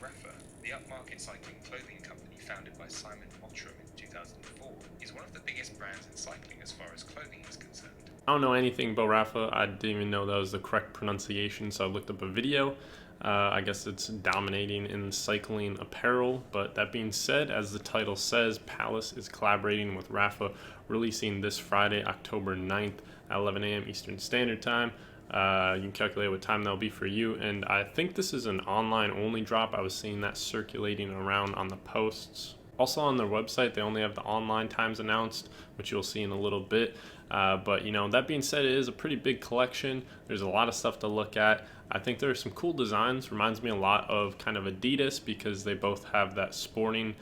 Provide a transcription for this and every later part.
RAPHA, the upmarket cycling clothing company founded by Simon Mottram in 2004, is one of the biggest brands in cycling as far as clothing is concerned. I don't know anything about RAPHA. I didn't even know that was the correct pronunciation, so I looked up a video. I guess it's dominating in cycling apparel, but that being said, as the title says, Palace is collaborating with RAPHA, releasing this Friday, October 9th at 11 a.m. Eastern Standard Time. You can calculate what time that'll be for you, and I think this is an online only drop. I was seeing that circulating around on the posts. Also on their website, they only have the online times announced, which you'll see in a little bit. But that being said, it is a pretty big collection. There's a lot of stuff to look at. I think there are some cool designs. Reminds me a lot of kind of Adidas because they both have that sporting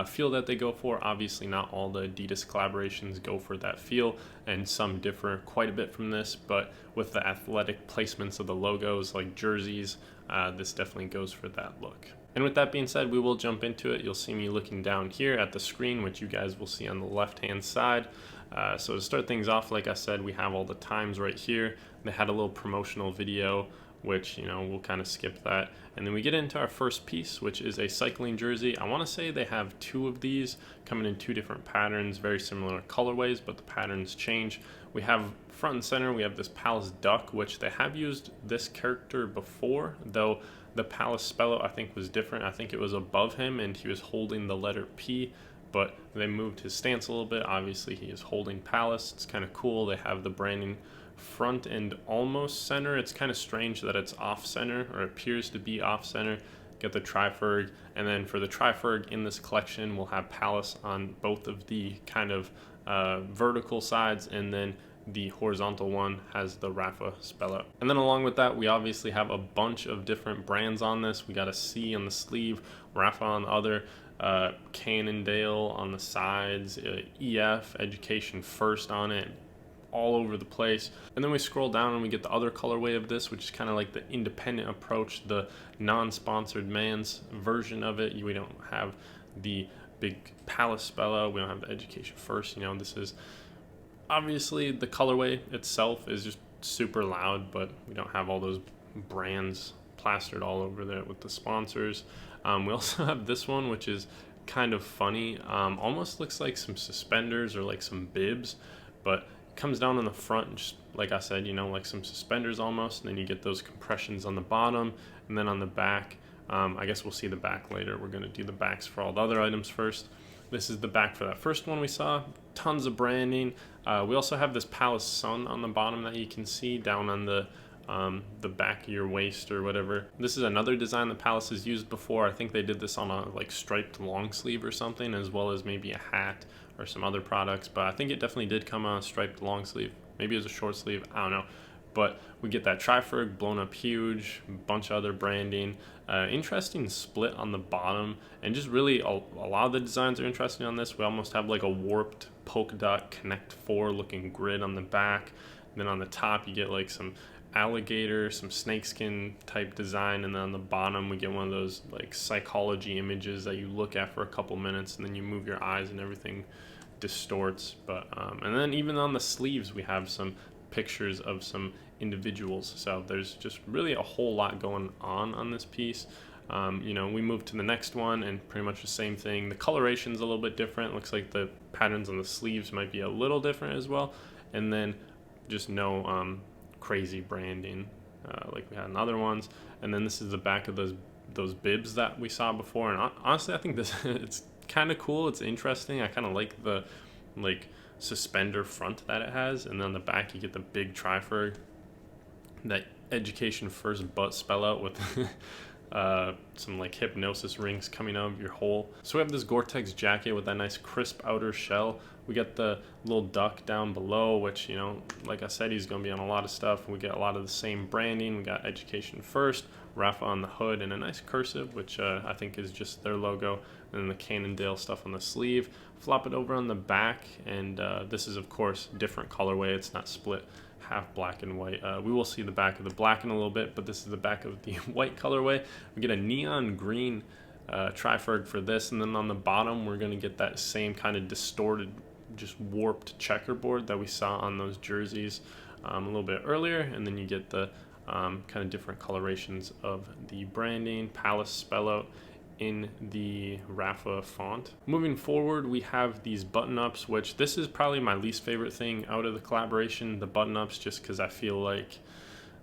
feel that they go for. Obviously, not all the Adidas collaborations go for that feel, and some differ quite a bit from this. But with the athletic placements of the logos, like jerseys, this definitely goes for that look. And with that being said, we will jump into it. You'll see me looking down here at the screen, which you guys will see on the left-hand side. So to start things off, like I said, we have all the times right here. They had a little promotional video, which, we'll kind of skip that. And then we get into our first piece, which is a cycling jersey. I want to say they have two of these coming in two different patterns, very similar colorways, but the patterns change. We have front and center, we have this Palace duck, which they have used this character before, though the Palace spell I think was different. I think it was above him and he was holding the letter P, but they moved his stance a little bit. Obviously he is holding Palace. It's kind of cool. They have the branding front and almost center. It's kind of strange that it's off center, or appears to be off center. Get the triferg, and then for the triferg in this collection, we'll have Palace on both of the kind of vertical sides, and then the horizontal one has the RAPHA spell out. And then along with that, we obviously have a bunch of different brands on this. We got a C on the sleeve, RAPHA on the other, Cannondale on the sides, EF, Education First on it, all over the place. And then we scroll down and we get the other colorway of this, which is kind of like the independent approach, the non-sponsored man's version of it. We don't have the big Palace spell out. We don't have the Education First. This is obviously the colorway itself is just super loud, but we don't have all those brands plastered all over there with the sponsors. We also have this one, which is kind of funny. Almost looks like some suspenders or like some bibs, but it comes down on the front, just like I said, like some suspenders almost, and then you get those compressions on the bottom, and then on the back, I guess we'll see the back later. We're going to do the backs for all the other items first. This is the back for that first one we saw. Tons of branding. We also have this Palace sun on the bottom that you can see down on the back of your waist or whatever. This is another design that Palace has used before. I think they did this on a striped long sleeve or something, as well as maybe a hat or some other products. But I think it definitely did come on a striped long sleeve. Maybe it was a short sleeve. I don't know. But we get that triferg blown up huge, a bunch of other branding, interesting split on the bottom, and just really a lot of the designs are interesting on this. We almost have like a warped polka dot Connect 4 looking grid on the back. And then on the top you get like some alligator, some snakeskin type design, and then on the bottom we get one of those like psychology images that you look at for a couple minutes and then you move your eyes and everything distorts. But and then even on the sleeves we have some pictures of some individuals, so there's just really a whole lot going on this piece. We move to the next one and pretty much the same thing. The coloration's a little bit different. Looks like the patterns on the sleeves might be a little different as well, and then just no crazy branding like we had in other ones. And then this is the back of those bibs that we saw before, and honestly I think this it's kind of cool. It's interesting. I kind of like the suspender front that it has, and then on the back you get the big triferg, that Education First butt spell out with some hypnosis rings coming out of your hole. So we have this Gore-Tex jacket with that nice crisp outer shell. We got the little duck down below, which, like I said, he's going to be on a lot of stuff. We get a lot of the same branding. We got Education First, RAPHA on the hood, and a nice cursive, which I think is just their logo. And then the Cannondale stuff on the sleeve. Flop it over on the back, and this is, of course, different colorway. It's not split half black and white. We will see the back of the black in a little bit, but this is the back of the white colorway. We get a neon green triferg for this, and then on the bottom we're going to get that same kind of distorted, just warped checkerboard that we saw on those jerseys a little bit earlier. And then you get the kind of different colorations of the branding, Palace spell out in the RAPHA font. Moving forward, we have these button-ups, which this is probably my least favorite thing out of the collaboration, the button-ups, just because I feel like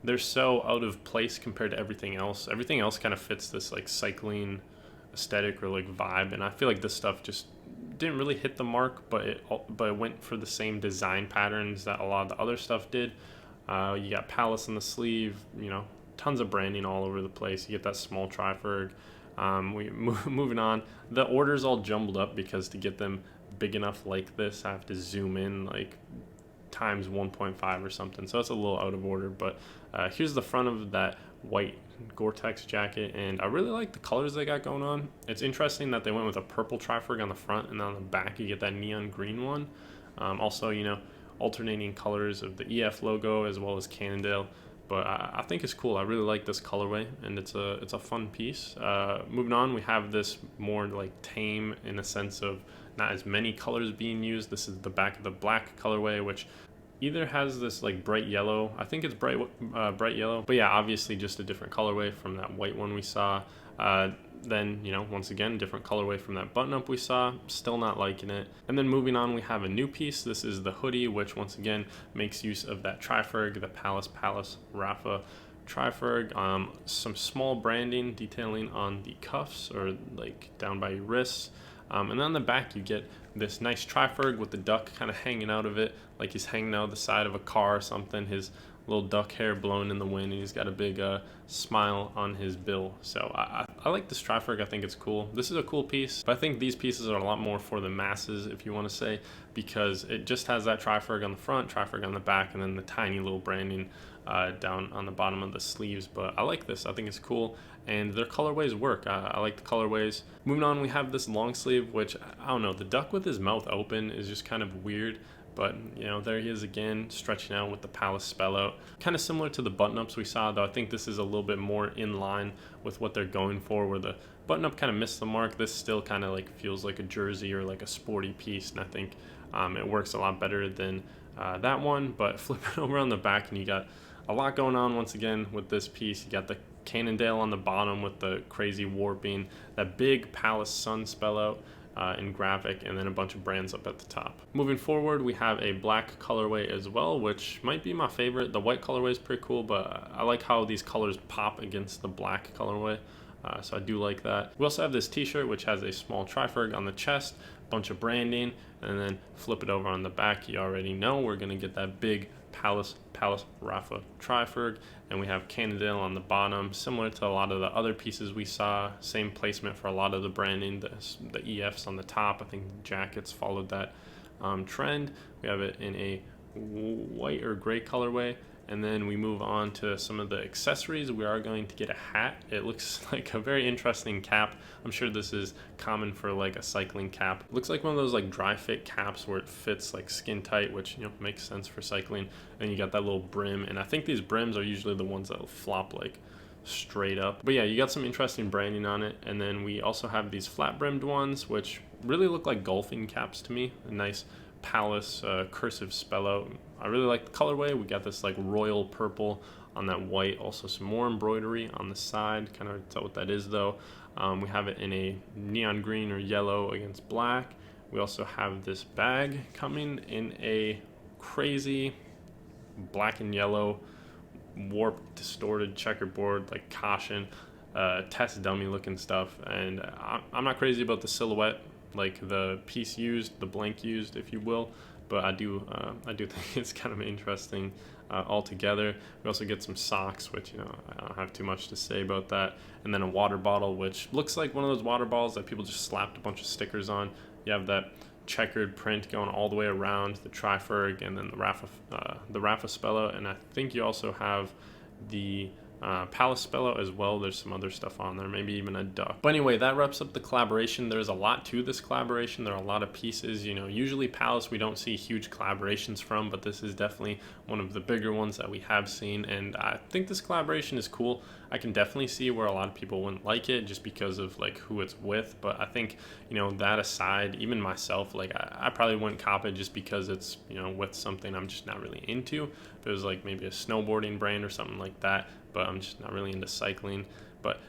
they're so out of place compared to everything else. Everything else kind of fits this like cycling aesthetic or like vibe, and I feel like this stuff just didn't really hit the mark, but it went for the same design patterns that a lot of the other stuff did. You got Palace on the sleeve, you know, tons of branding all over the place. You get that small triferg. Moving on, the order's all jumbled up because to get them big enough like this, I have to zoom in like times 1.5 or something, so it's a little out of order. But here's the front of that white Gore-Tex jacket, and I really like the colors they got going on. It's interesting that they went with a purple triferg on the front, and on the back you get that neon green one. Also, you know, alternating colors of the EF logo as well as Cannondale. But I think it's cool. I really like this colorway, and it's a fun piece. Moving on, we have this more like tame in a sense of not as many colors being used. This is the back of the black colorway, which either has this like bright yellow. I think it's bright yellow. But yeah, obviously just a different colorway from that white one we saw. Then, you know, once again, different colorway from that button-up we saw. Still not liking it. And then moving on, we have a new piece. This is the hoodie, which once again makes use of that triferg, the Palace RAPHA triferg. Some small branding detailing on the cuffs or like down by your wrists. And then on the back, you get this nice triferg with the duck kind of hanging out of it, like he's hanging out the side of a car or something. His little duck hair blowing in the wind, and he's got a big smile on his bill. So I like this triferg. I think it's cool. This is a cool piece, but I think these pieces are a lot more for the masses, if you want to say, because it just has that triferg on the front, triferg on the back, and then the tiny little branding down on the bottom of the sleeves. But I like this. I think it's cool, and their colorways work. I like the colorways. Moving on, we have this long sleeve, which I don't know, the duck with his mouth open is just kind of weird. But, you know, there he is again, stretching out with the Palace spell out. Kind of similar to the button-ups we saw, though I think this is a little bit more in line with what they're going for, where the button-up kind of missed the mark. This still kind of like feels like a jersey or like a sporty piece, and I think it works a lot better than that one. But flip it over on the back, and you got a lot going on once again with this piece. You got the Cannondale on the bottom with the crazy warping, that big Palace sun spell out in graphic, and then a bunch of brands up at the top. Moving forward, we have a black colorway as well, which might be my favorite. The white colorway is pretty cool, but I like how these colors pop against the black colorway, so I do like that. We also have this t-shirt, which has a small triferg on the chest, bunch of branding, and then flip it over on the back. You already know we're gonna get that big Palace RAPHA triferg, and we have Cannondale on the bottom, similar to a lot of the other pieces we saw. Same placement for a lot of the branding, the EFs on the top. I think the jackets followed that trend. We have it in a white or gray colorway, and then we move on to some of the accessories. We are going to get a hat. It looks like a very interesting cap. I'm sure this is common for like a cycling cap. It looks like one of those like dry fit caps where it fits like skin tight, which, you know, makes sense for cycling. And you got that little brim, and I think these brims are usually the ones that will flop like straight up. But yeah, you got some interesting branding on it. And then we also have these flat brimmed ones, which really look like golfing caps to me. A nice Palace cursive spell out. I really like the colorway. We got this like royal purple on that white, also some more embroidery on the side. Kind of tell what that is though. We have it in a neon green or yellow against black. We also have this bag coming in a crazy black and yellow warped distorted checkerboard, like caution test dummy looking stuff. And I'm not crazy about the silhouette, like the piece used, the blank used, if you will, but I do think it's kind of interesting altogether. We also get some socks, which, you know, I don't have too much to say about that, and then a water bottle, which looks like one of those water bottles that people just slapped a bunch of stickers on. You have that checkered print going all the way around the triferg, and then the RAPHA spell out, and I think you also have the Palace spell out as well. There's some other stuff on there, maybe even a duck. But anyway, that wraps up the collaboration. There's a lot to this collaboration. There are a lot of pieces. You know, usually Palace we don't see huge collaborations from, but this is definitely one of the bigger ones that we have seen, and I think this collaboration is cool. I can definitely see where a lot of people wouldn't like it just because of like who it's with, but I think, you know, that aside, even myself, like I probably wouldn't cop it just because it's, you know, with something I'm just not really into. If it was like maybe a snowboarding brand or something like that, but I'm just not really into cycling. But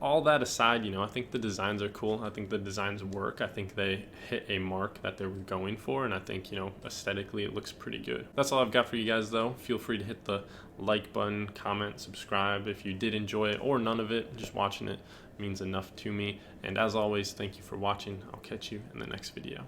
all that aside, I think the designs are cool. I think the designs work. I think they hit a mark that they were going for, and I think, aesthetically it looks pretty good. That's all I've got for you guys, though. Feel free to hit the like button, comment, subscribe if you did enjoy it, or none of it. Just watching it means enough to me. And as always, thank you for watching. I'll catch you in the next video.